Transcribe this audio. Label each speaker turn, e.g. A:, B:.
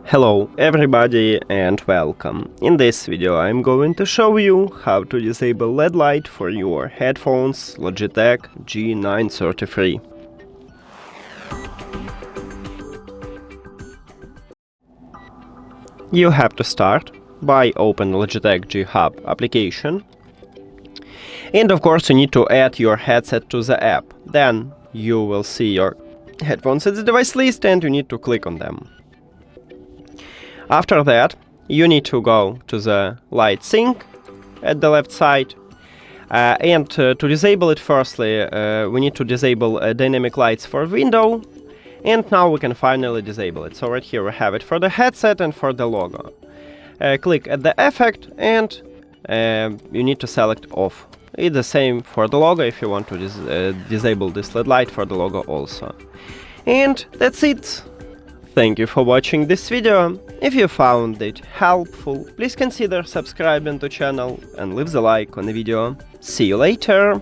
A: Hello everybody and welcome. In this video I'm going to show you how to disable LED light for your headphones Logitech G933. You have to start by open Logitech G Hub application. And of course you need to add your headset to the app. Then you will see your headphones at the device list and you need to click on them. After that, you need to go to the light sync at the left side, and to disable it firstly, we need to disable dynamic lights for window, and now we can finally disable it. So right here we have it for the headset and for the logo. Click at the effect and you need to select off. It's the same for the logo if you want to disable this LED light for the logo also. And that's it. Thank you for watching this video. If you found it helpful, please consider subscribing to the channel and leave the like on the video. See you later!